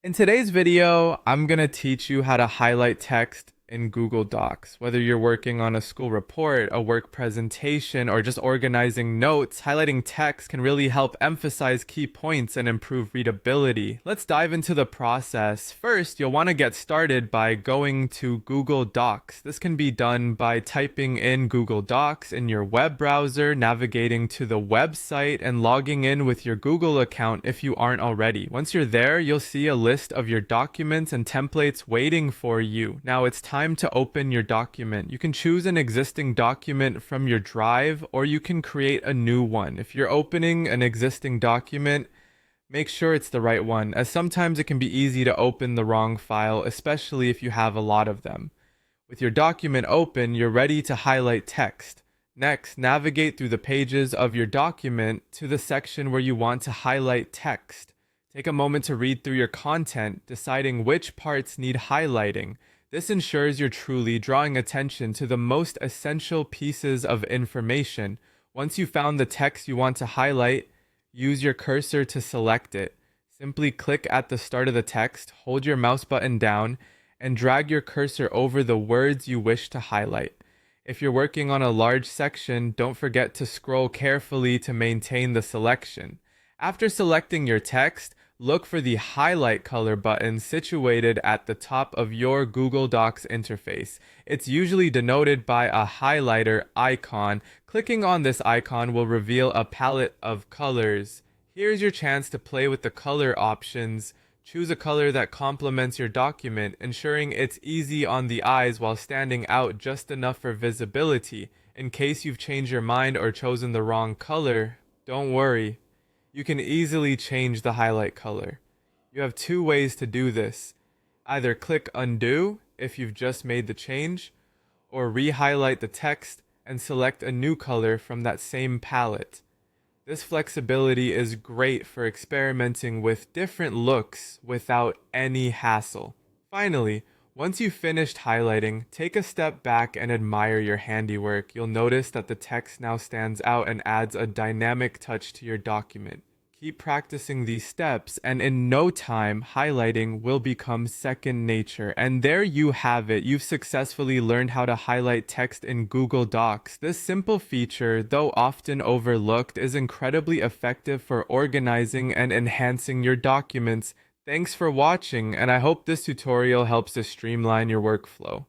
In today's video, I'm going to teach you how to highlight text in Google Docs. Whether you're working on a school report, a work presentation, or just organizing notes, highlighting text can really help emphasize key points and improve readability. Let's dive into the process. First, you'll want to get started by going to Google Docs. This can be done by typing in Google Docs in your web browser, navigating to the website, and logging in with your Google account if you aren't already. Once you're there, you'll see a list of your documents and templates waiting for you. Now it's time to open your document. You can choose an existing document from your drive, or you can create a new one. If you're opening an existing document, make sure it's the right one, as sometimes it can be easy to open the wrong file, especially if you have a lot of them. With your document open, you're ready to highlight text. Next, navigate through the pages of your document to the section where you want to highlight text. Take a moment to read through your content, deciding which parts need highlighting. This ensures you're truly drawing attention to the most essential pieces of information. Once you've found the text you want to highlight, use your cursor to select it. Simply click at the start of the text, hold your mouse button down, and drag your cursor over the words you wish to highlight. If you're working on a large section, don't forget to scroll carefully to maintain the selection. After selecting your text, look for the highlight color button situated at the top of your Google Docs interface. It's usually denoted by a highlighter icon. Clicking on this icon will reveal a palette of colors. Here's your chance to play with the color options. Choose a color that complements your document, ensuring it's easy on the eyes while standing out just enough for visibility. In case you've changed your mind or chosen the wrong color, don't worry. You can easily change the highlight color. You have two ways to do this. Either click undo if you've just made the change, or re-highlight the text and select a new color from that same palette. This flexibility is great for experimenting with different looks without any hassle. Finally, once you've finished highlighting, take a step back and admire your handiwork. You'll notice that the text now stands out and adds a dynamic touch to your document. Keep practicing these steps, and in no time, highlighting will become second nature. And there you have it. You've successfully learned how to highlight text in Google Docs. This simple feature, though often overlooked, is incredibly effective for organizing and enhancing your documents. Thanks for watching, and I hope this tutorial helps to streamline your workflow.